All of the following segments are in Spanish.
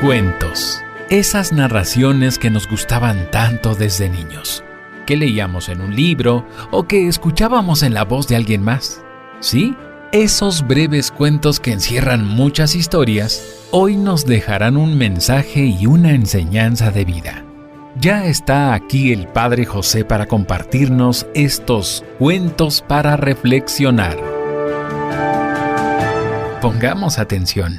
Cuentos. Esas narraciones que nos gustaban tanto desde niños, que leíamos en un libro o que escuchábamos en la voz de alguien más. Sí, esos breves cuentos que encierran muchas historias, hoy nos dejarán un mensaje y una enseñanza de vida. Ya está aquí el Padre José para compartirnos estos cuentos para reflexionar. Pongamos atención.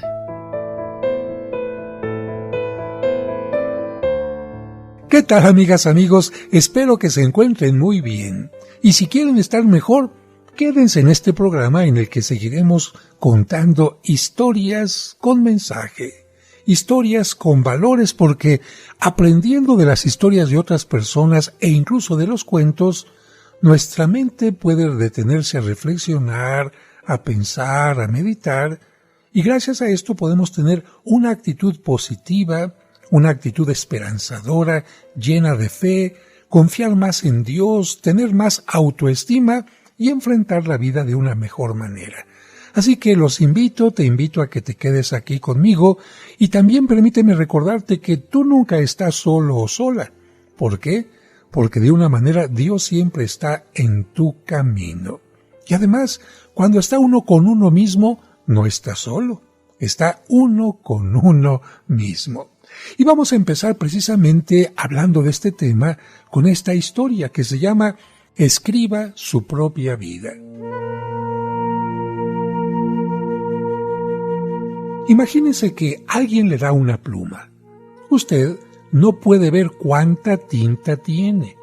¿Qué tal, amigas, amigos? Espero que se encuentren muy bien. Y si quieren estar mejor, quédense en este programa en el que seguiremos contando historias con mensaje, historias con valores, porque aprendiendo de las historias de otras personas e incluso de los cuentos, nuestra mente puede detenerse a reflexionar, a pensar, a meditar, y gracias a esto podemos tener una actitud positiva, una actitud esperanzadora, llena de fe, confiar más en Dios, tener más autoestima y enfrentar la vida de una mejor manera. Así que te invito a que te quedes aquí conmigo y también permíteme recordarte que tú nunca estás solo o sola. ¿Por qué? Porque de una manera Dios siempre está en tu camino. Y además, cuando está uno con uno mismo, no está solo, está uno con uno mismo. Y vamos a empezar precisamente hablando de este tema con esta historia que se llama Escriba su propia vida. Imagínese que alguien le da una pluma. Usted no puede ver cuánta tinta tiene.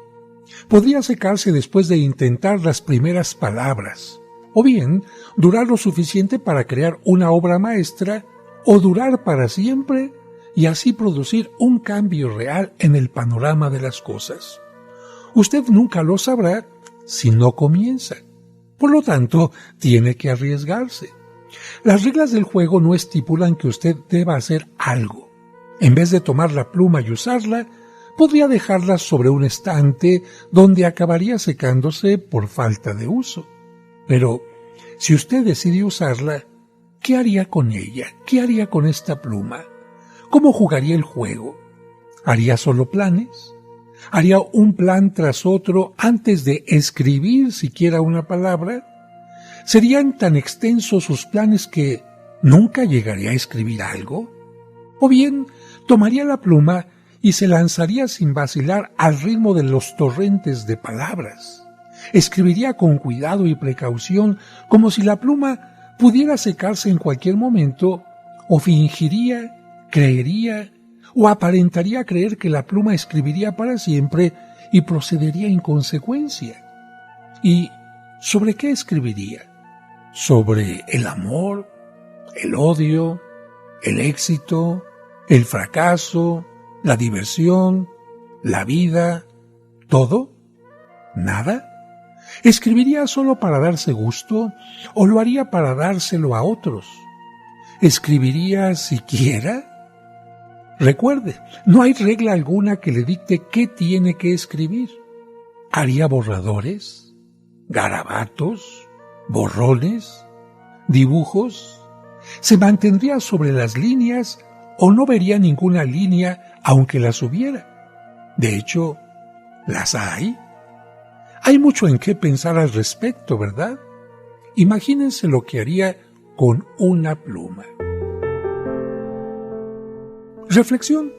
Podría secarse después de intentar las primeras palabras, o bien durar lo suficiente para crear una obra maestra, o durar para siempre y así producir un cambio real en el panorama de las cosas. Usted nunca lo sabrá si no comienza. Por lo tanto, tiene que arriesgarse. Las reglas del juego no estipulan que usted deba hacer algo. En vez de tomar la pluma y usarla, podría dejarla sobre un estante donde acabaría secándose por falta de uso. Pero, si usted decide usarla, ¿qué haría con ella? ¿Qué haría con esta pluma? ¿Cómo jugaría el juego? ¿Haría solo planes? ¿Haría un plan tras otro antes de escribir siquiera una palabra? ¿Serían tan extensos sus planes que nunca llegaría a escribir algo? ¿O bien tomaría la pluma y se lanzaría sin vacilar al ritmo de los torrentes de palabras? Escribiría con cuidado y precaución como si la pluma pudiera secarse en cualquier momento, o fingiría, creería o aparentaría creer que la pluma escribiría para siempre y procedería en consecuencia. ¿Y sobre qué escribiría? ¿Sobre el amor, el odio, el éxito, el fracaso, la diversión, la vida, todo? ¿Nada? ¿Escribiría solo para darse gusto o lo haría para dárselo a otros? ¿Escribiría siquiera? Recuerde, no hay regla alguna que le dicte qué tiene que escribir. ¿Haría borradores, garabatos, borrones, dibujos? ¿Se mantendría sobre las líneas o no vería ninguna línea aunque las hubiera? De hecho, ¿las hay? Hay mucho en qué pensar al respecto, ¿verdad? Imagínense lo que haría con una pluma. Reflexión.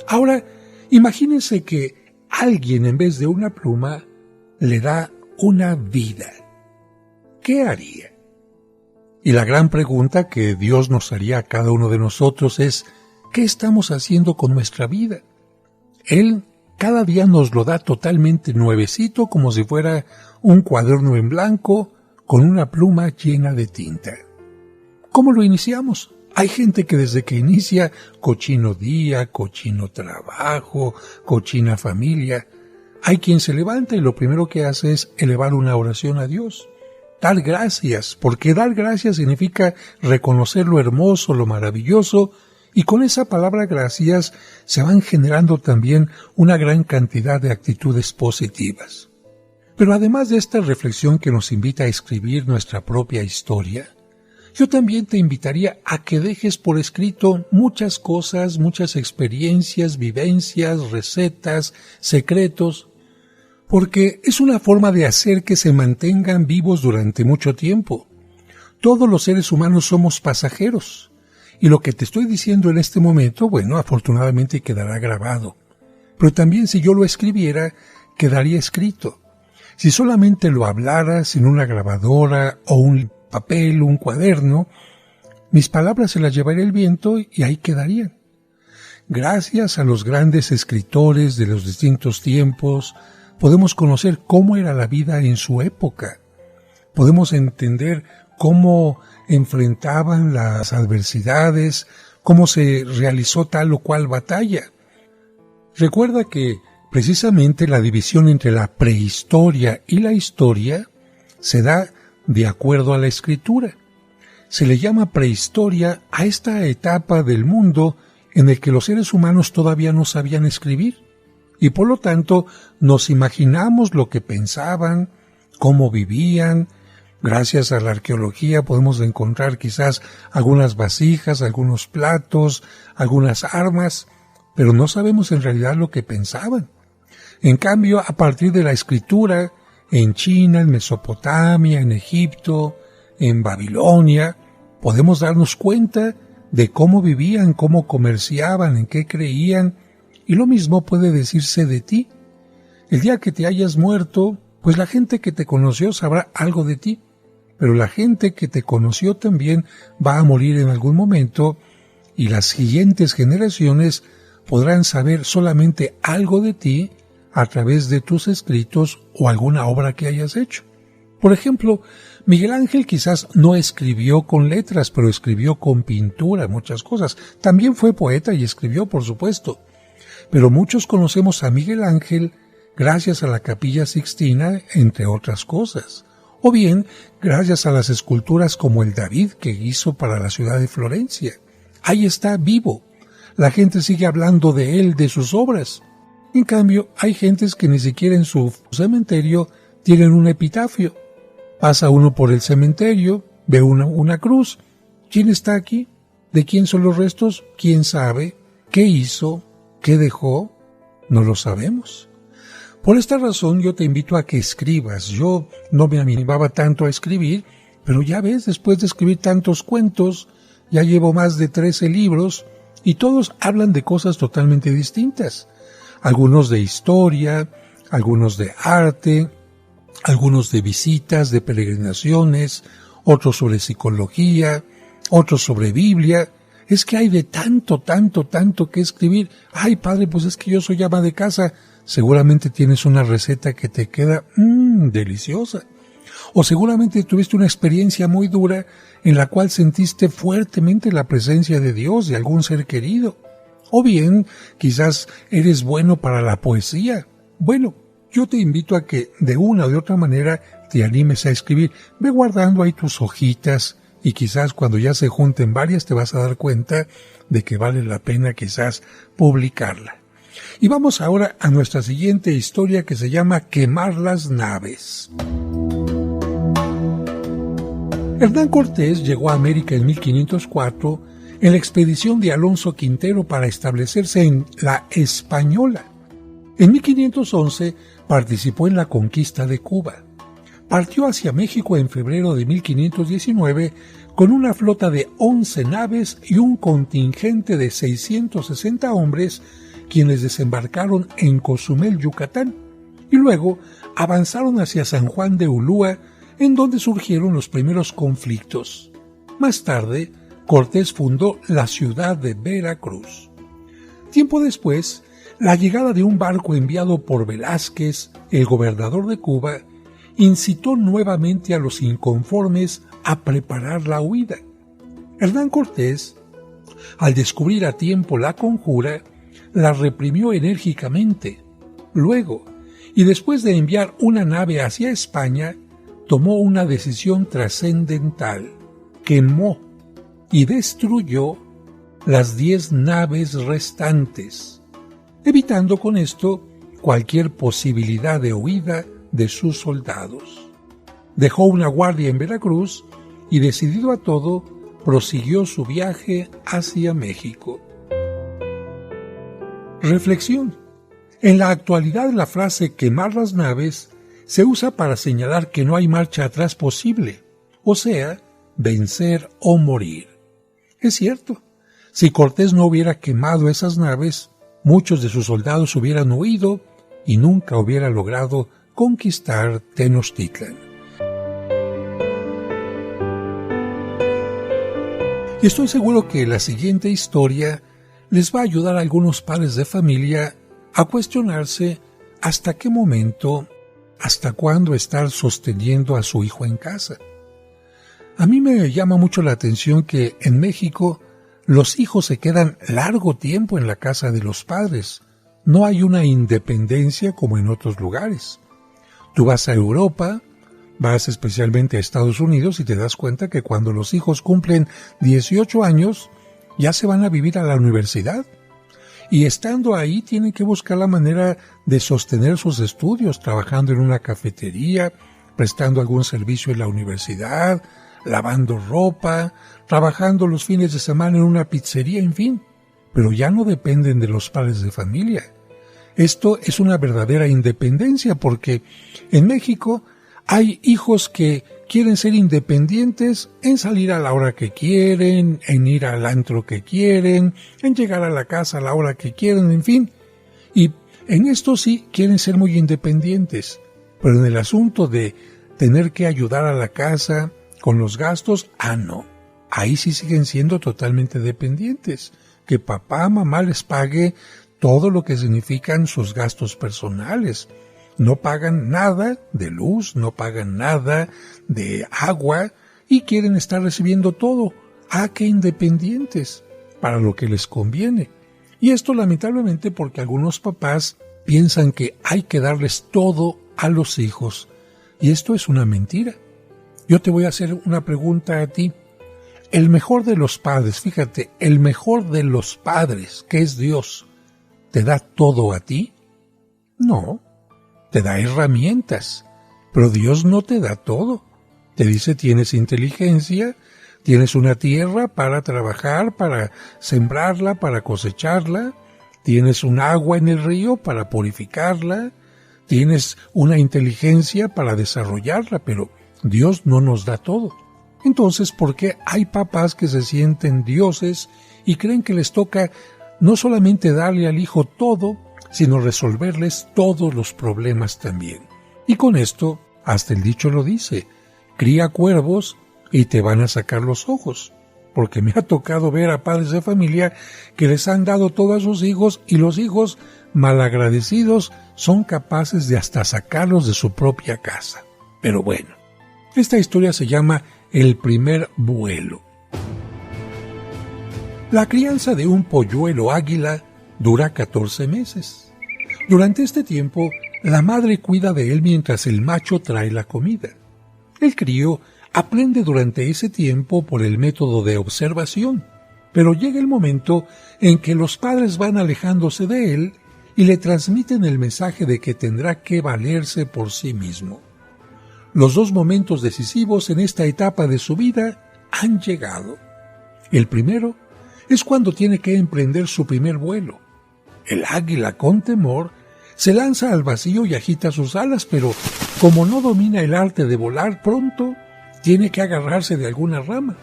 Ahora, imagínense que alguien en vez de una pluma le da una vida. ¿Qué haría? Y la gran pregunta que Dios nos haría a cada uno de nosotros es, ¿qué estamos haciendo con nuestra vida? Él cada día nos lo da totalmente nuevecito, como si fuera un cuaderno en blanco con una pluma llena de tinta. ¿Cómo lo iniciamos? Hay gente que desde que inicia, cochino día, cochino trabajo, cochina familia. Hay quien se levanta y lo primero que hace es elevar una oración a Dios. Dar gracias, porque dar gracias significa reconocer lo hermoso, lo maravilloso, y con esa palabra gracias se van generando también una gran cantidad de actitudes positivas. Pero además de esta reflexión que nos invita a escribir nuestra propia historia, Yo también te invitaría a que dejes por escrito muchas cosas, muchas experiencias, vivencias, recetas, secretos, porque es una forma de hacer que se mantengan vivos durante mucho tiempo. Todos los seres humanos somos pasajeros, y lo que te estoy diciendo en este momento, bueno, afortunadamente quedará grabado. Pero también si yo lo escribiera, quedaría escrito. Si solamente lo hablara sin una grabadora o un papel, un cuaderno, mis palabras se las llevaría el viento y ahí quedarían. Gracias a los grandes escritores de los distintos tiempos, podemos conocer cómo era la vida en su época. Podemos entender cómo enfrentaban las adversidades, cómo se realizó tal o cual batalla. Recuerda que precisamente la división entre la prehistoria y la historia se da de acuerdo a la escritura. Se le llama prehistoria a esta etapa del mundo en el que los seres humanos todavía no sabían escribir y por lo tanto nos imaginamos lo que pensaban, cómo vivían. Gracias a la arqueología podemos encontrar quizás algunas vasijas, algunos platos, algunas armas, pero no sabemos en realidad lo que pensaban. En cambio, a partir de la escritura, en China, en Mesopotamia, en Egipto, en Babilonia, podemos darnos cuenta de cómo vivían, cómo comerciaban, en qué creían, y lo mismo puede decirse de ti. El día que te hayas muerto, pues la gente que te conoció sabrá algo de ti, pero la gente que te conoció también va a morir en algún momento, y las siguientes generaciones podrán saber solamente algo de ti a través de tus escritos o alguna obra que hayas hecho. Por ejemplo, Miguel Ángel quizás no escribió con letras, pero escribió con pintura, muchas cosas. También fue poeta y escribió, por supuesto. Pero muchos conocemos a Miguel Ángel gracias a la Capilla Sixtina, entre otras cosas. O bien, gracias a las esculturas como el David que hizo para la ciudad de Florencia. Ahí está vivo. La gente sigue hablando de él, de sus obras. En cambio, hay gentes que ni siquiera en su cementerio tienen un epitafio. Pasa uno por el cementerio, ve una cruz. ¿Quién está aquí? ¿De quién son los restos? ¿Quién sabe? ¿Qué hizo? ¿Qué dejó? No lo sabemos. Por esta razón yo te invito a que escribas. Yo no me animaba tanto a escribir, pero ya ves, después de escribir tantos cuentos, ya llevo más de 13 libros y todos hablan de cosas totalmente distintas. Algunos de historia, algunos de arte, algunos de visitas, de peregrinaciones, otros sobre psicología, otros sobre Biblia. Es que hay de tanto que escribir. Ay, padre, pues es que yo soy ama de casa. Seguramente tienes una receta que te queda deliciosa. O seguramente tuviste una experiencia muy dura en la cual sentiste fuertemente la presencia de Dios, de algún ser querido. O bien, quizás eres bueno para la poesía. Bueno, yo te invito a que de una o de otra manera te animes a escribir. Ve guardando ahí tus hojitas y quizás cuando ya se junten varias te vas a dar cuenta de que vale la pena quizás publicarla. Y vamos ahora a nuestra siguiente historia que se llama Quemar las naves. Hernán Cortés llegó a América en 1504 en la expedición de Alonso Quintero para establecerse en la Española. En 1511 participó en la conquista de Cuba. Partió hacia México en febrero de 1519 con una flota de 11 naves y un contingente de 660 hombres, quienes desembarcaron en Cozumel, Yucatán, y luego avanzaron hacia San Juan de Ulúa, en donde surgieron los primeros conflictos. Más tarde, Cortés fundó la ciudad de Veracruz. Tiempo después, la llegada de un barco enviado por Velázquez, el gobernador de Cuba, incitó nuevamente a los inconformes a preparar la huida. Hernán Cortés, al descubrir a tiempo la conjura, la reprimió enérgicamente. Luego, y después de enviar una nave hacia España, tomó una decisión trascendental. Quemó y destruyó las 10 naves restantes, evitando con esto cualquier posibilidad de huida de sus soldados. Dejó una guardia en Veracruz y decidido a todo, prosiguió su viaje hacia México. Reflexión. En la actualidad la frase quemar las naves se usa para señalar que no hay marcha atrás posible, o sea, vencer o morir. Es cierto, si Cortés no hubiera quemado esas naves, muchos de sus soldados hubieran huido y nunca hubiera logrado conquistar Tenochtitlan. Y estoy seguro que la siguiente historia les va a ayudar a algunos padres de familia a cuestionarse hasta qué momento, hasta cuándo estar sosteniendo a su hijo en casa. A mí me llama mucho la atención que en México los hijos se quedan largo tiempo en la casa de los padres. No hay una independencia como en otros lugares. Tú vas a Europa, vas especialmente a Estados Unidos y te das cuenta que cuando los hijos cumplen 18 años, ya se van a vivir a la universidad. Y estando ahí tienen que buscar la manera de sostener sus estudios, trabajando en una cafetería, prestando algún servicio en la universidad, lavando ropa, trabajando los fines de semana en una pizzería, en fin. Pero ya no dependen de los padres de familia. Esto es una verdadera independencia porque en México hay hijos que quieren ser independientes en salir a la hora que quieren, en ir al antro que quieren, en llegar a la casa a la hora que quieren, en fin. Y en esto sí quieren ser muy independientes, pero en el asunto de tener que ayudar a la casa con los gastos, no. Ahí sí siguen siendo totalmente dependientes. Que papá, mamá les pague todo lo que significan sus gastos personales. No pagan nada de luz, no pagan nada de agua y quieren estar recibiendo todo. ¡Qué independientes! Para lo que les conviene. Y esto lamentablemente porque algunos papás piensan que hay que darles todo a los hijos. Y esto es una mentira. Yo te voy a hacer una pregunta a ti. El mejor de los padres, fíjate, el mejor de los padres, que es Dios, ¿te da todo a ti? No. Te da herramientas, pero Dios no te da todo. Te dice tienes inteligencia, tienes una tierra para trabajar, para sembrarla, para cosecharla, tienes un agua en el río para purificarla, tienes una inteligencia para desarrollarla, pero Dios no nos da todo. Entonces, ¿por qué hay papás que se sienten dioses y creen que les toca no solamente darle al hijo todo, sino resolverles todos los problemas también? Y con esto, hasta el dicho lo dice, cría cuervos y te van a sacar los ojos. Porque me ha tocado ver a padres de familia que les han dado todo a sus hijos y los hijos, malagradecidos, son capaces de hasta sacarlos de su propia casa. Pero bueno, esta historia se llama El primer vuelo. La crianza de un polluelo águila dura 14 meses. Durante este tiempo, la madre cuida de él mientras el macho trae la comida. El crío aprende durante ese tiempo por el método de observación, pero llega el momento en que los padres van alejándose de él y le transmiten el mensaje de que tendrá que valerse por sí mismo. Los dos momentos decisivos en esta etapa de su vida han llegado. El primero es cuando tiene que emprender su primer vuelo. El águila, con temor, se lanza al vacío y agita sus alas, pero como no domina el arte de volar pronto, tiene que agarrarse de alguna rama.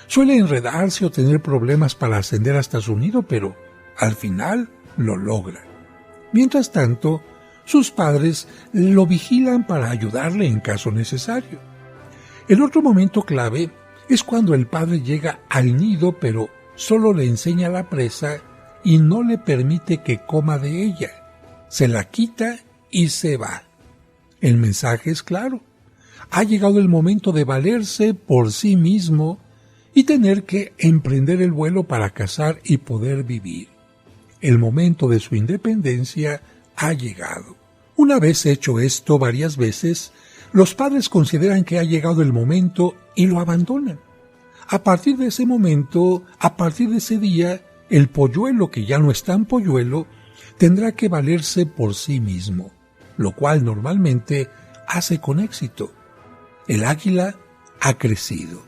Suele enredarse o tener problemas para ascender hasta su nido, pero al final lo logra. Mientras tanto, sus padres lo vigilan para ayudarle en caso necesario. El otro momento clave es cuando el padre llega al nido, pero solo le enseña la presa y no le permite que coma de ella. Se la quita y se va. El mensaje es claro. Ha llegado el momento de valerse por sí mismo y tener que emprender el vuelo para cazar y poder vivir. El momento de su independencia ha llegado. Una vez hecho esto varias veces, los padres consideran que ha llegado el momento y lo abandonan. A partir de ese momento, a partir de ese día, el polluelo, que ya no es tan polluelo, tendrá que valerse por sí mismo, lo cual normalmente hace con éxito. El águila ha crecido.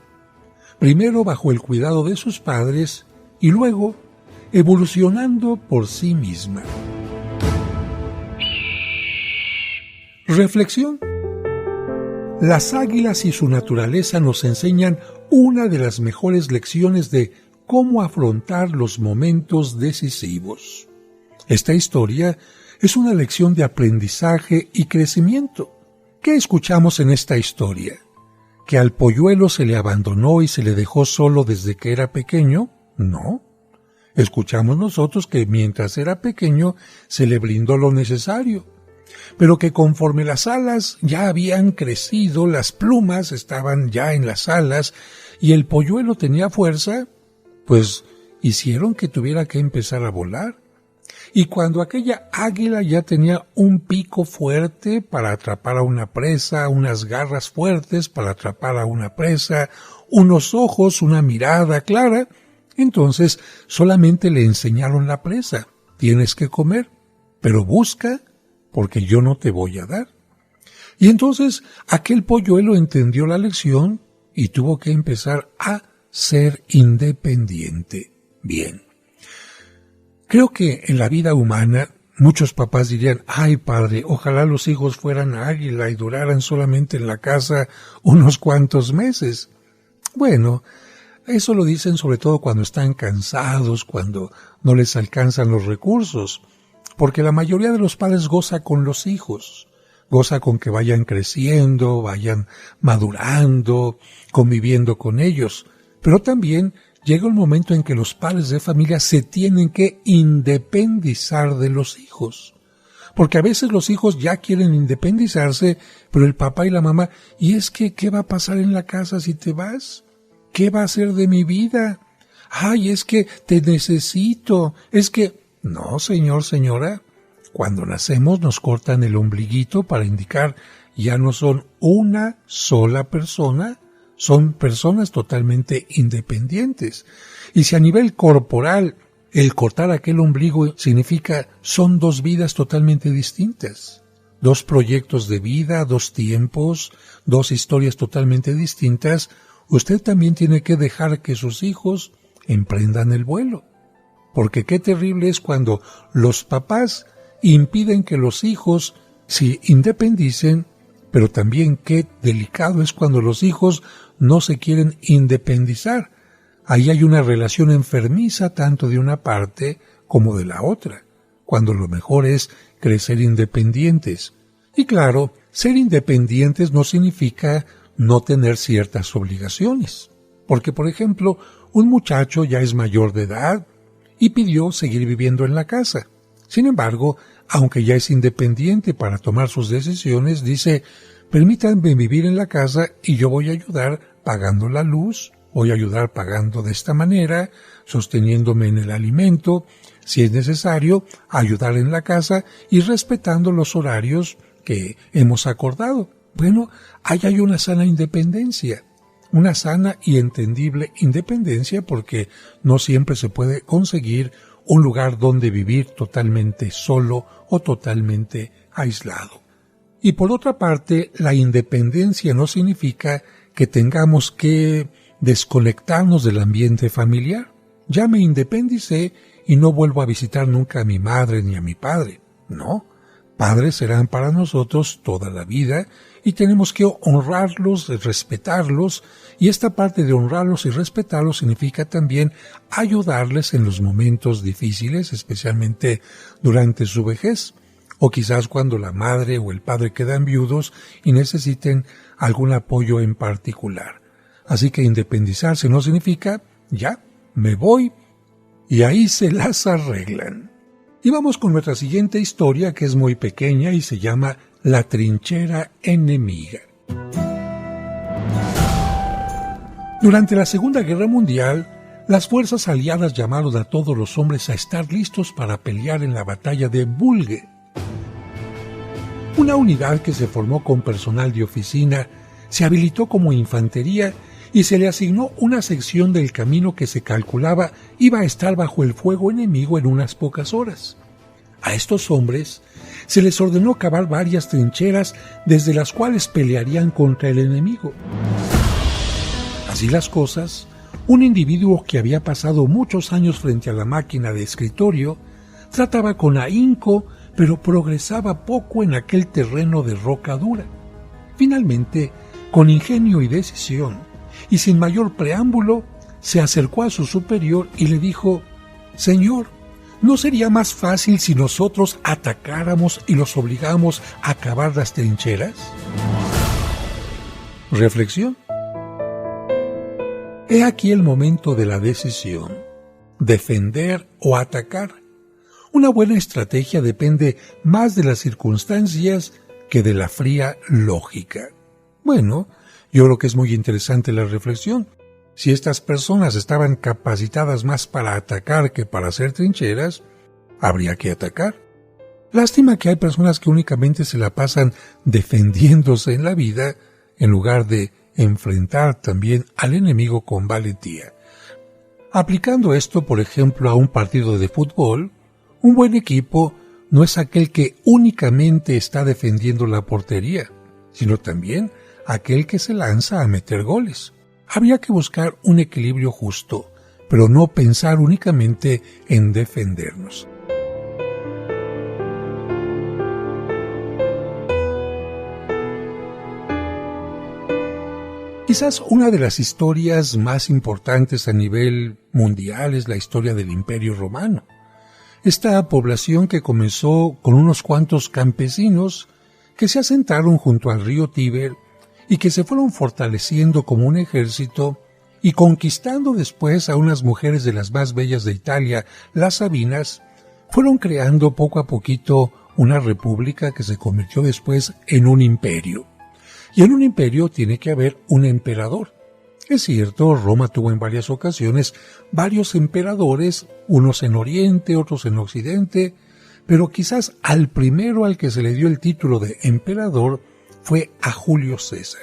primero bajo el cuidado de sus padres y luego evolucionando por sí misma. Reflexión. Las águilas y su naturaleza nos enseñan una de las mejores lecciones de cómo afrontar los momentos decisivos. Esta historia es una lección de aprendizaje y crecimiento. ¿Qué escuchamos en esta historia? ¿Que al polluelo se le abandonó y se le dejó solo desde que era pequeño? No. Escuchamos nosotros que mientras era pequeño se le brindó lo necesario, pero que conforme las alas ya habían crecido, las plumas estaban ya en las alas y el polluelo tenía fuerza, pues hicieron que tuviera que empezar a volar. Y cuando aquella águila ya tenía un pico fuerte para atrapar a una presa, unas garras fuertes para atrapar a una presa, unos ojos, una mirada clara, entonces solamente le enseñaron la presa. Tienes que comer, pero busca, porque yo no te voy a dar. Y entonces aquel polluelo entendió la lección y tuvo que empezar a ser independiente. Bien. Creo que en la vida humana muchos papás dirían, ay padre, ojalá los hijos fueran águila y duraran solamente en la casa unos cuantos meses. Bueno, eso lo dicen sobre todo cuando están cansados, cuando no les alcanzan los recursos, porque la mayoría de los padres goza con los hijos, goza con que vayan creciendo, vayan madurando, conviviendo con ellos, pero también llega un momento en que los padres de familia se tienen que independizar de los hijos. Porque a veces los hijos ya quieren independizarse, pero el papá y la mamá, ¿y es que qué va a pasar en la casa si te vas? ¿Qué va a hacer de mi vida? Ay, es que te necesito, es que... No, señor, señora, cuando nacemos nos cortan el ombliguito para indicar ya no son una sola persona, son personas totalmente independientes. Y si a nivel corporal el cortar aquel ombligo significa son dos vidas totalmente distintas, dos proyectos de vida, dos tiempos, dos historias totalmente distintas, usted también tiene que dejar que sus hijos emprendan el vuelo. Porque qué terrible es cuando los papás impiden que los hijos se independicen, pero también qué delicado es cuando los hijos no se quieren independizar. Ahí hay una relación enfermiza tanto de una parte como de la otra, cuando lo mejor es crecer independientes. Y claro, ser independientes no significa no tener ciertas obligaciones. Porque, por ejemplo, un muchacho ya es mayor de edad y pidió seguir viviendo en la casa. Sin embargo, aunque ya es independiente para tomar sus decisiones, dice, permítanme vivir en la casa y yo voy a ayudar pagando la luz, voy a ayudar pagando de esta manera, sosteniéndome en el alimento, si es necesario, ayudar en la casa y respetando los horarios que hemos acordado. Bueno, ahí hay una sana independencia. Una sana y entendible independencia porque no siempre se puede conseguir un lugar donde vivir totalmente solo o totalmente aislado. Y por otra parte, la independencia no significa que tengamos que desconectarnos del ambiente familiar. Ya me independicé y no vuelvo a visitar nunca a mi madre ni a mi padre. No, padres serán para nosotros toda la vida y tenemos que honrarlos, respetarlos, y esta parte de honrarlos y respetarlos significa también ayudarles en los momentos difíciles, especialmente durante su vejez, o quizás cuando la madre o el padre quedan viudos y necesiten algún apoyo en particular. Así que independizarse no significa, ya, me voy, y ahí se las arreglan. Y vamos con nuestra siguiente historia, que es muy pequeña y se llama La trinchera enemiga. Durante la Segunda Guerra Mundial, las fuerzas aliadas llamaron a todos los hombres a estar listos para pelear en la batalla de Bulge. Una unidad que se formó con personal de oficina se habilitó como infantería y se le asignó una sección del camino que se calculaba iba a estar bajo el fuego enemigo en unas pocas horas. A estos hombres se les ordenó cavar varias trincheras desde las cuales pelearían contra el enemigo. Así las cosas, Un individuo que había pasado muchos años frente a la máquina de escritorio trataba con ahínco, pero progresaba poco en aquel terreno de roca dura. Finalmente, con ingenio y decisión, y sin mayor preámbulo, se acercó a su superior y le dijo: «Señor, ¿no sería más fácil si nosotros atacáramos y los obligamos a cavar las trincheras?». Reflexión. He aquí el momento de la decisión: defender o atacar. Una buena estrategia depende más de las circunstancias que de la fría lógica. Bueno, yo creo que es muy interesante la reflexión. Si estas personas estaban capacitadas más para atacar que para hacer trincheras, habría que atacar. Lástima que hay personas que únicamente se la pasan defendiéndose en la vida en lugar de enfrentar también al enemigo con valentía. Aplicando esto, por ejemplo, a un partido de fútbol, un buen equipo no es aquel que únicamente está defendiendo la portería, sino también aquel que se lanza a meter goles. Habría que buscar un equilibrio justo, pero no pensar únicamente en defendernos. Quizás una de las historias más importantes a nivel mundial es la historia del Imperio Romano. Esta población que comenzó con unos cuantos campesinos que se asentaron junto al río Tíber y que se fueron fortaleciendo como un ejército y conquistando después a unas mujeres de las más bellas de Italia, las Sabinas, fueron creando poco a poquito una república que se convirtió después en un imperio. Y en un imperio tiene que haber un emperador. Es cierto, Roma tuvo en varias ocasiones varios emperadores, unos en Oriente, otros en Occidente, pero quizás al primero al que se le dio el título de emperador fue a Julio César.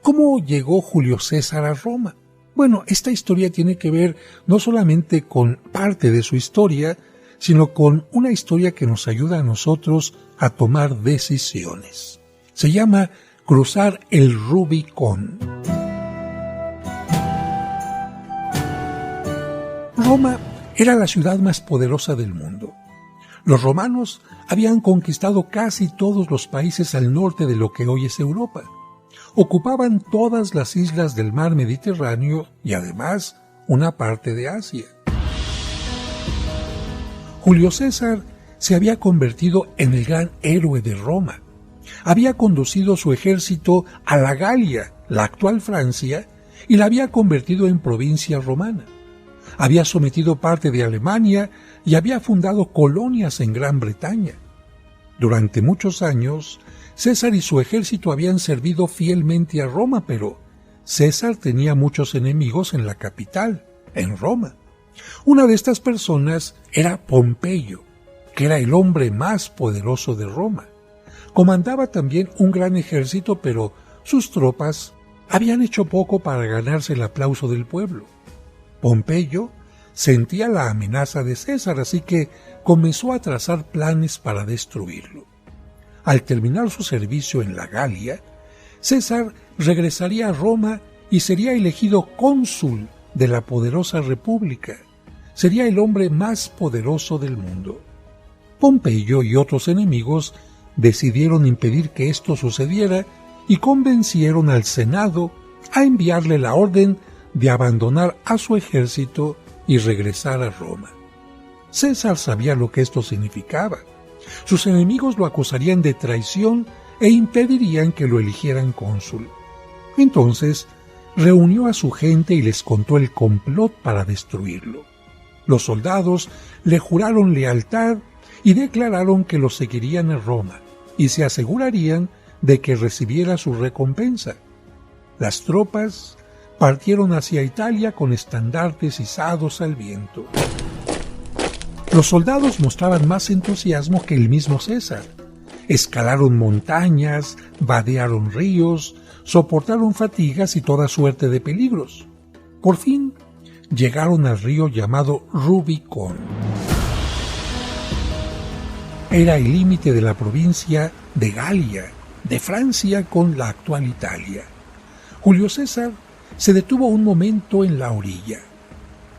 ¿Cómo llegó Julio César a Roma? Bueno, esta historia tiene que ver no solamente con parte de su historia, sino con una historia que nos ayuda a nosotros a tomar decisiones. Se llama cruzar el Rubicón. Roma era la ciudad más poderosa del mundo. Los romanos habían conquistado casi todos los países al norte de lo que hoy es Europa. Ocupaban todas las islas del mar Mediterráneo y además una parte de Asia. Julio César se había convertido en el gran héroe de Roma. Había conducido su ejército a la Galia, la actual Francia, y la había convertido en provincia romana. Había sometido parte de Alemania y había fundado colonias en Gran Bretaña. Durante muchos años, César y su ejército habían servido fielmente a Roma, pero César tenía muchos enemigos en la capital, en Roma. Una de estas personas era Pompeyo, que era el hombre más poderoso de Roma. Comandaba también un gran ejército, pero sus tropas habían hecho poco para ganarse el aplauso del pueblo. Pompeyo sentía la amenaza de César, así que comenzó a trazar planes para destruirlo. Al terminar su servicio en la Galia, César regresaría a Roma y sería elegido cónsul de la poderosa república. Sería el hombre más poderoso del mundo. Pompeyo y otros enemigos decidieron impedir que esto sucediera y convencieron al Senado a enviarle la orden de abandonar a su ejército y regresar a Roma. César sabía lo que esto significaba. Sus enemigos lo acusarían de traición e impedirían que lo eligieran cónsul. Entonces, reunió a su gente y les contó el complot para destruirlo. Los soldados le juraron lealtad y declararon que lo seguirían a Roma y se asegurarían de que recibiera su recompensa. Las tropas partieron hacia Italia con estandartes izados al viento. Los soldados mostraban más entusiasmo que el mismo César. Escalaron montañas, vadearon ríos, soportaron fatigas y toda suerte de peligros. Por fin, llegaron al río llamado Rubicón. Era el límite de la provincia de Galia, de Francia con la actual Italia. Julio César se detuvo un momento en la orilla.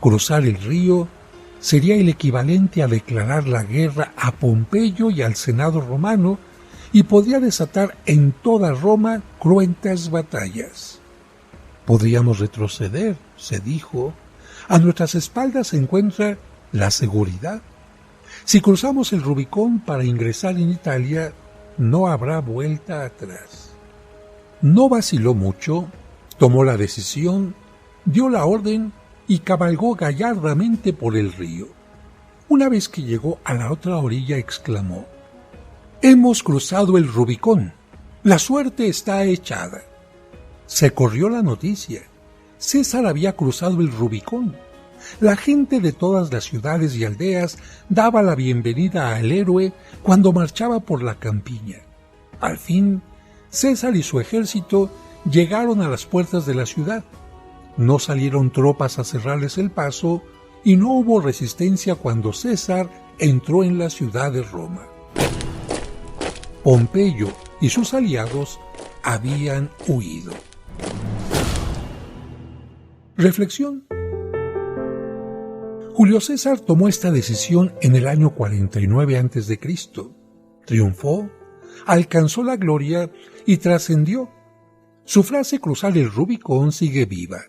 Cruzar el río sería el equivalente a declarar la guerra a Pompeyo y al Senado romano y podría desatar en toda Roma cruentas batallas. Podríamos retroceder, se dijo. A nuestras espaldas se encuentra la seguridad. Si cruzamos el Rubicón para ingresar en Italia, no habrá vuelta atrás. No vaciló mucho, tomó la decisión, dio la orden y cabalgó gallardamente por el río. Una vez que llegó a la otra orilla, exclamó: «Hemos cruzado el Rubicón. La suerte está echada». Se corrió la noticia. César había cruzado el Rubicón. La gente de todas las ciudades y aldeas daba la bienvenida al héroe cuando marchaba por la campiña. Al fin, César y su ejército llegaron a las puertas de la ciudad. No salieron tropas a cerrarles el paso y no hubo resistencia cuando César entró en la ciudad de Roma. Pompeyo y sus aliados habían huido. Reflexión. Julio César tomó esta decisión en el año 49 a.C. Triunfó, alcanzó la gloria y trascendió. Su frase «cruzar el Rubicón» sigue viva.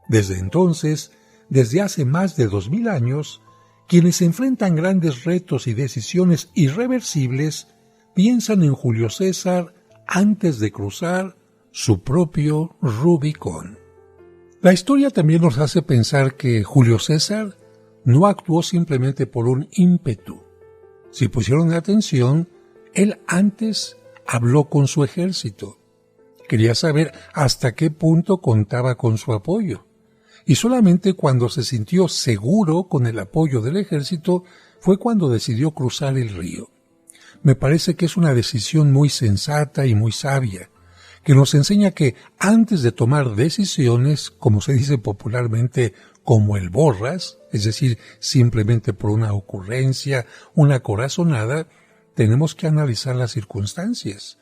Desde entonces, desde hace más de 2000 años, quienes enfrentan grandes retos y decisiones irreversibles piensan en Julio César antes de cruzar su propio Rubicón. La historia también nos hace pensar que Julio César no actuó simplemente por un ímpetu. Si pusieron atención, él antes habló con su ejército. Quería saber hasta qué punto contaba con su apoyo. Y solamente cuando se sintió seguro con el apoyo del ejército fue cuando decidió cruzar el río. Me parece que es una decisión muy sensata y muy sabia, que nos enseña que antes de tomar decisiones, como se dice popularmente, como el borras, es decir, simplemente por una ocurrencia, una corazonada, tenemos que analizar las circunstancias.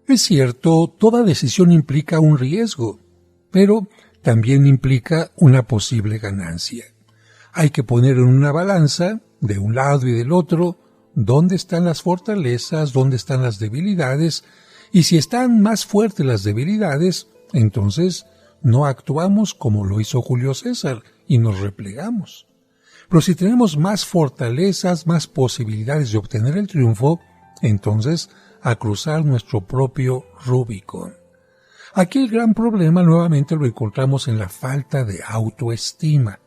Es cierto, toda decisión implica un riesgo, pero también implica una posible ganancia. Hay que poner en una balanza, de un lado y del otro, dónde están las fortalezas, dónde están las debilidades, y si están más fuertes las debilidades, entonces no actuamos como lo hizo Julio César y nos replegamos. Pero si tenemos más fortalezas, más posibilidades de obtener el triunfo, entonces a cruzar nuestro propio Rubicón. Aquí el gran problema nuevamente lo encontramos en la falta de autoestima.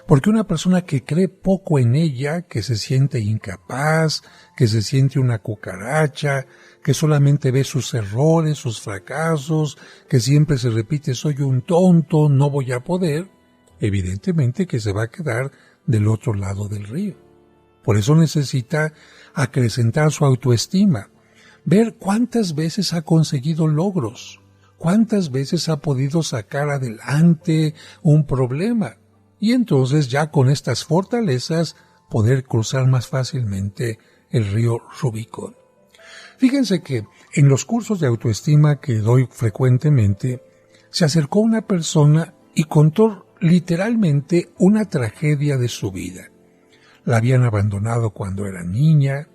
Porque una persona que cree poco en ella, que se siente incapaz, que se siente una cucaracha, que solamente ve sus errores, sus fracasos, que siempre se repite «soy un tonto, no voy a poder», evidentemente que se va a quedar del otro lado del río. Por eso necesita acrecentar su autoestima, ver cuántas veces ha conseguido logros, cuántas veces ha podido sacar adelante un problema, y entonces ya con estas fortalezas poder cruzar más fácilmente el río Rubicón. Fíjense que en los cursos de autoestima que doy frecuentemente, se acercó una persona y contó literalmente una tragedia de su vida. La habían abandonado cuando era niña,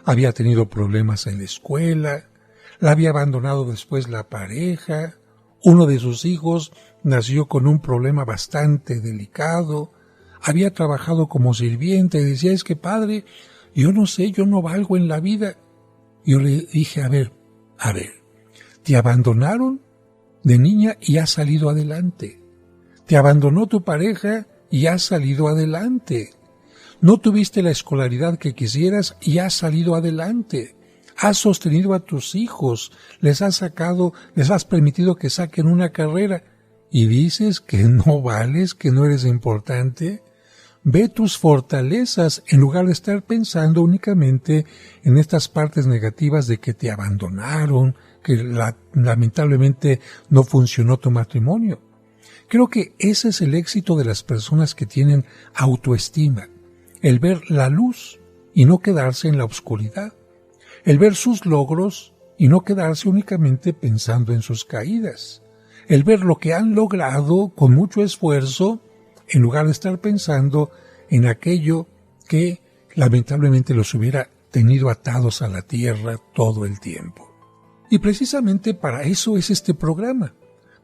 había tenido problemas en la escuela, la había abandonado después la pareja, uno de sus hijos nació con un problema bastante delicado, había trabajado como sirviente y decía, es que padre, yo no sé, yo no valgo en la vida. Yo le dije, a ver, te abandonaron de niña y has salido adelante. Te abandonó tu pareja y has salido adelante. No tuviste la escolaridad que quisieras y has salido adelante. Has sostenido a tus hijos, les has permitido que saquen una carrera y dices que no vales, que no eres importante. Ve tus fortalezas en lugar de estar pensando únicamente en estas partes negativas de que te abandonaron, que lamentablemente no funcionó tu matrimonio. Creo que ese es el éxito de las personas que tienen autoestima, el ver la luz y no quedarse en la oscuridad, el ver sus logros y no quedarse únicamente pensando en sus caídas, el ver lo que han logrado con mucho esfuerzo, en lugar de estar pensando en aquello que lamentablemente los hubiera tenido atados a la tierra todo el tiempo. Y precisamente para eso es este programa,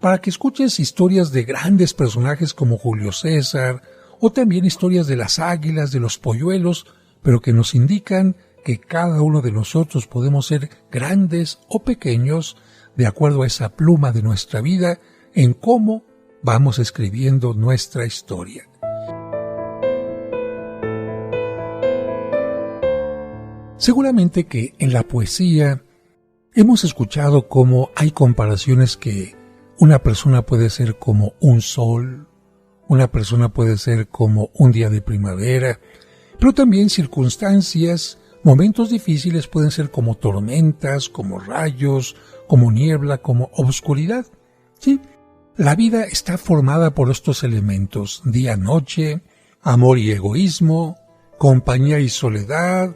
para que escuches historias de grandes personajes como Julio César, o también historias de las águilas, de los polluelos, pero que nos indican que cada uno de nosotros podemos ser grandes o pequeños de acuerdo a esa pluma de nuestra vida en cómo vamos escribiendo nuestra historia. Seguramente que en la poesía hemos escuchado cómo hay comparaciones que una persona puede ser como un sol, una persona puede ser como un día de primavera, pero también circunstancias, momentos difíciles pueden ser como tormentas, como rayos, como niebla, como obscuridad. Sí, la vida está formada por estos elementos: día-noche, amor y egoísmo, compañía y soledad,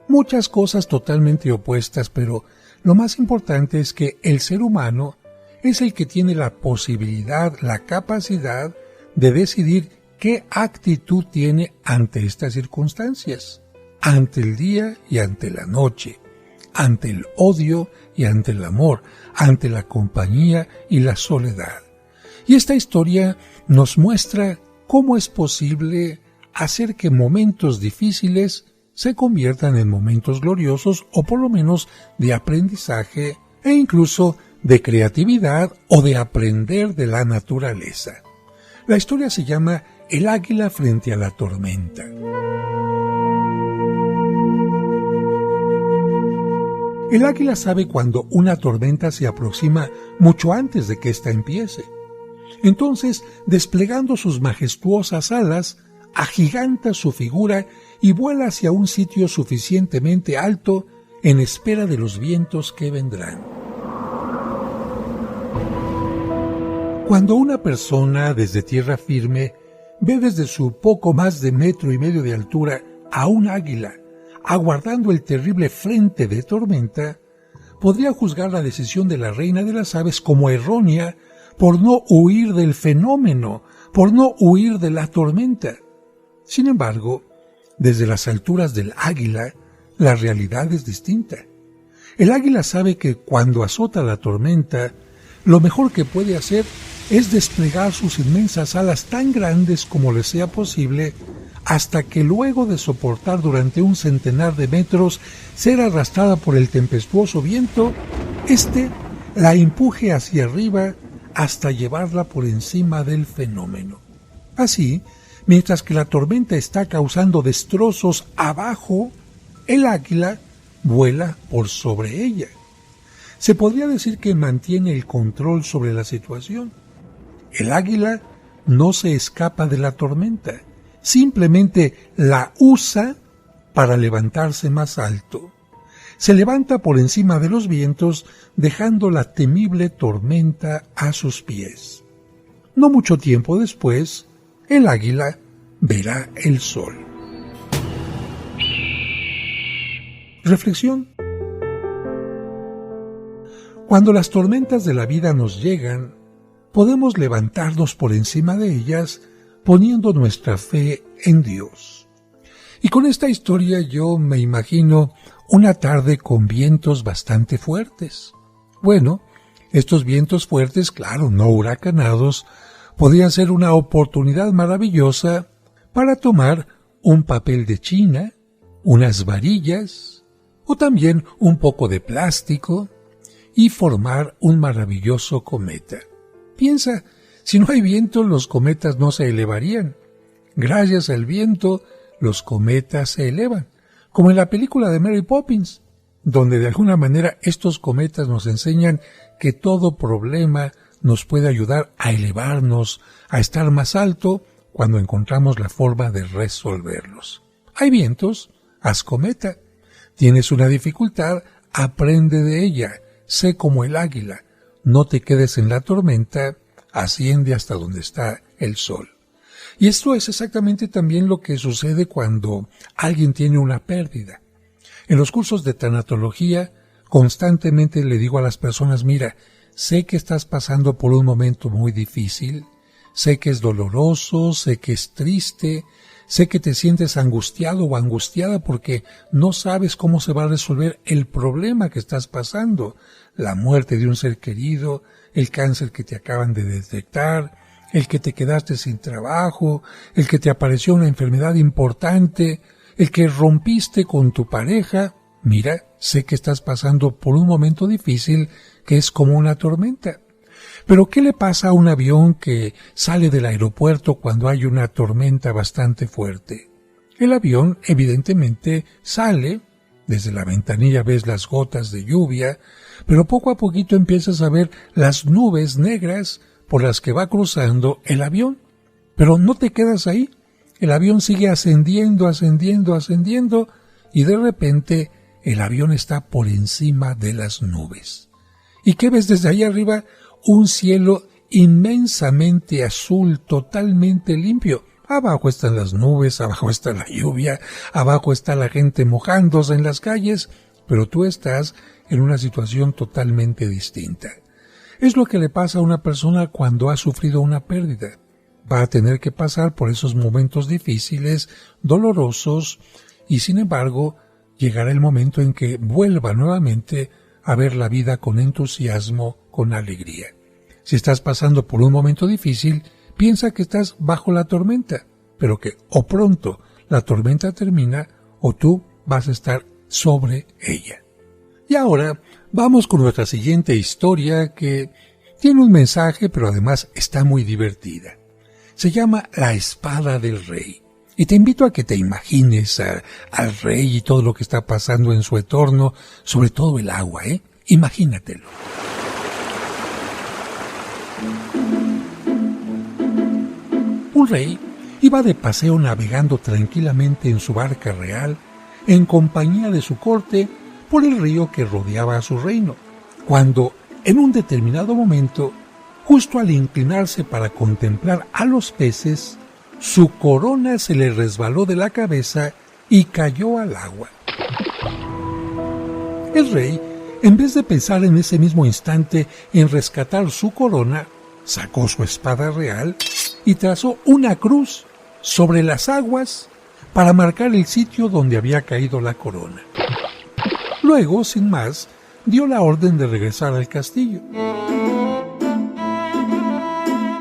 muchas cosas totalmente opuestas, pero lo más importante es que el ser humano es el que tiene la posibilidad, la capacidad de decidir qué actitud tiene ante estas circunstancias, ante el día y ante la noche, ante el odio y ante el amor, ante la compañía y la soledad. Y esta historia nos muestra cómo es posible hacer que momentos difíciles se conviertan en momentos gloriosos, o por lo menos de aprendizaje e incluso de creatividad o de aprender de la naturaleza. La historia se llama El águila frente a la tormenta. El águila sabe cuando una tormenta se aproxima mucho antes de que ésta empiece. Entonces, desplegando sus majestuosas alas, agiganta su figura y vuela hacia un sitio suficientemente alto en espera de los vientos que vendrán. Cuando una persona desde tierra firme ve desde su poco más de 1,5 metros de altura a un águila aguardando el terrible frente de tormenta, podría juzgar la decisión de la reina de las aves como errónea por no huir del fenómeno, por no huir de la tormenta. Sin embargo, desde las alturas del águila, la realidad es distinta. El águila sabe que cuando azota la tormenta, lo mejor que puede hacer es desplegar sus inmensas alas tan grandes como le sea posible, hasta que luego de soportar durante 100 de metros ser arrastrada por el tempestuoso viento, éste la empuje hacia arriba hasta llevarla por encima del fenómeno. Así, mientras que la tormenta está causando destrozos abajo, el águila vuela por sobre ella. Se podría decir que mantiene el control sobre la situación. El águila no se escapa de la tormenta, simplemente la usa para levantarse más alto. Se levanta por encima de los vientos, dejando la temible tormenta a sus pies. No mucho tiempo después, el águila verá el sol. Reflexión. Cuando las tormentas de la vida nos llegan, podemos levantarnos por encima de ellas poniendo nuestra fe en Dios. Y con esta historia yo me imagino una tarde con vientos bastante fuertes. Bueno, estos vientos fuertes, claro, no huracanados, podrían ser una oportunidad maravillosa para tomar un papel de china, unas varillas o también un poco de plástico y formar un maravilloso cometa. Piensa, si no hay viento, los cometas no se elevarían. Gracias al viento, los cometas se elevan, como en la película de Mary Poppins, donde de alguna manera estos cometas nos enseñan que todo problema nos puede ayudar a elevarnos, a estar más alto cuando encontramos la forma de resolverlos. Hay vientos, haz cometa. Tienes una dificultad, aprende de ella, sé como el águila. No te quedes en la tormenta, asciende hasta donde está el sol. Y esto es exactamente también lo que sucede cuando alguien tiene una pérdida. En los cursos de tanatología, constantemente le digo a las personas, mira, sé que estás pasando por un momento muy difícil, sé que es doloroso, sé que es triste, sé que te sientes angustiado o angustiada porque no sabes cómo se va a resolver el problema que estás pasando, la muerte de un ser querido, el cáncer que te acaban de detectar, el que te quedaste sin trabajo, el que te apareció una enfermedad importante, el que rompiste con tu pareja. Mira, sé que estás pasando por un momento difícil que es como una tormenta. Pero ¿qué le pasa a un avión que sale del aeropuerto cuando hay una tormenta bastante fuerte? El avión evidentemente sale, desde la ventanilla ves las gotas de lluvia, pero poco a poquito empiezas a ver las nubes negras por las que va cruzando el avión. Pero no te quedas ahí, el avión sigue ascendiendo, ascendiendo, ascendiendo, y de repente el avión está por encima de las nubes. ¿Y qué ves desde ahí arriba? Un cielo inmensamente azul, totalmente limpio. Abajo están las nubes, abajo está la lluvia, abajo está la gente mojándose en las calles, pero tú estás en una situación totalmente distinta. Es lo que le pasa a una persona cuando ha sufrido una pérdida. Va a tener que pasar por esos momentos difíciles, dolorosos, y sin embargo, llegará el momento en que vuelva nuevamente a ver la vida con entusiasmo, con alegría. Si estás pasando por un momento difícil, piensa que estás bajo la tormenta, pero que o pronto la tormenta termina o tú vas a estar sobre ella. Y ahora vamos con nuestra siguiente historia que tiene un mensaje, pero además está muy divertida. Se llama La espada del rey. Y te invito a que te imagines al rey y todo lo que está pasando en su entorno, sobre todo el agua, Imagínatelo. Un rey iba de paseo navegando tranquilamente en su barca real, en compañía de su corte, por el río que rodeaba a su reino, cuando, en un determinado momento, justo al inclinarse para contemplar a los peces, su corona se le resbaló de la cabeza y cayó al agua. El rey, en vez de pensar en ese mismo instante en rescatar su corona, sacó su espada real y trazó una cruz sobre las aguas para marcar el sitio donde había caído la corona. Luego, sin más, dio la orden de regresar al castillo.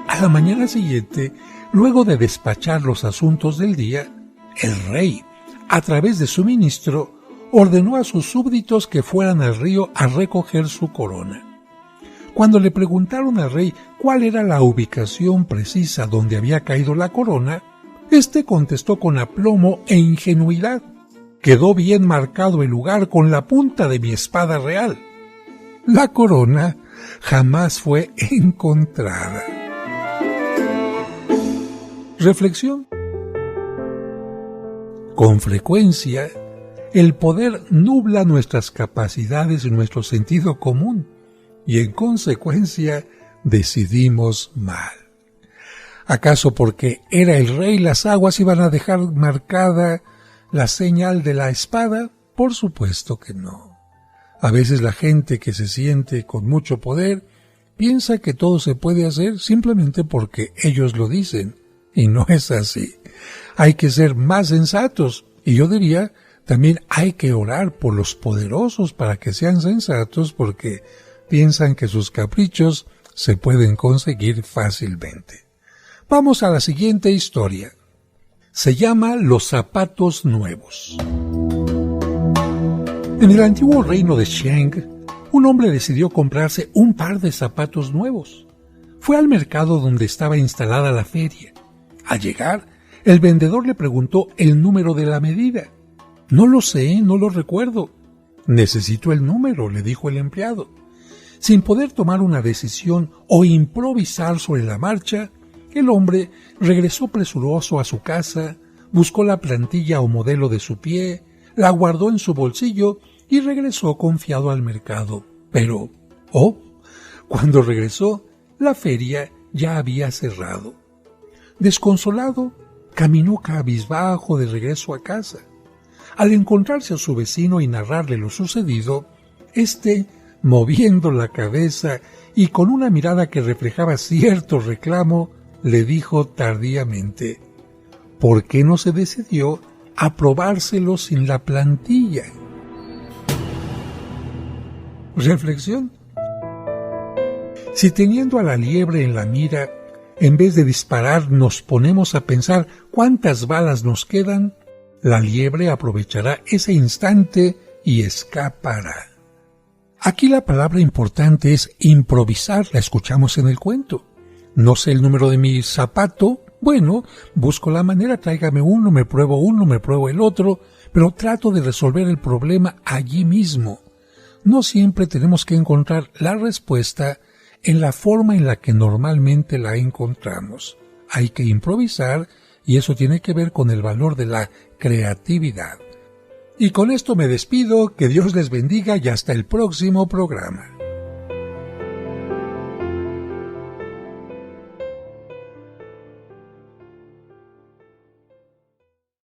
A la mañana siguiente, luego de despachar los asuntos del día, el rey, a través de su ministro, ordenó a sus súbditos que fueran al río a recoger su corona. Cuando le preguntaron al rey cuál era la ubicación precisa donde había caído la corona, éste contestó con aplomo e ingenuidad: «Quedó bien marcado el lugar con la punta de mi espada real». La corona jamás fue encontrada. Reflexión. Con frecuencia, el poder nubla nuestras capacidades y nuestro sentido común, y en consecuencia decidimos mal. ¿Acaso porque era el rey las aguas iban a dejar marcada la señal de la espada? Por supuesto que no. A veces la gente que se siente con mucho poder piensa que todo se puede hacer simplemente porque ellos lo dicen, y no es así. Hay que ser más sensatos, y yo diría, también hay que orar por los poderosos para que sean sensatos, porque piensan que sus caprichos se pueden conseguir fácilmente. Vamos a la siguiente historia. Se llama Los zapatos nuevos. En el antiguo reino de Sheng, un hombre decidió comprarse un par de zapatos nuevos. Fue al mercado donde estaba instalada la feria. Al llegar, el vendedor le preguntó el número de la medida. «No lo sé, no lo recuerdo». «Necesito el número», le dijo el empleado. Sin poder tomar una decisión o improvisar sobre la marcha, el hombre regresó presuroso a su casa, buscó la plantilla o modelo de su pie, la guardó en su bolsillo y regresó confiado al mercado. Pero, cuando regresó, la feria ya había cerrado. Desconsolado, caminó cabizbajo de regreso a casa. Al encontrarse a su vecino y narrarle lo sucedido, éste moviendo la cabeza y con una mirada que reflejaba cierto reclamo, le dijo tardíamente: ¿por qué no se decidió a probárselo sin la plantilla? Reflexión. Si teniendo a la liebre en la mira, en vez de disparar nos ponemos a pensar cuántas balas nos quedan, la liebre aprovechará ese instante y escapará. Aquí la palabra importante es improvisar, la escuchamos en el cuento. No sé el número de mi zapato, bueno, busco la manera, tráigame uno, me pruebo el otro, pero trato de resolver el problema allí mismo. No siempre tenemos que encontrar la respuesta en la forma en la que normalmente la encontramos. Hay que improvisar y eso tiene que ver con el valor de la creatividad. Y con esto me despido, que Dios les bendiga y hasta el próximo programa.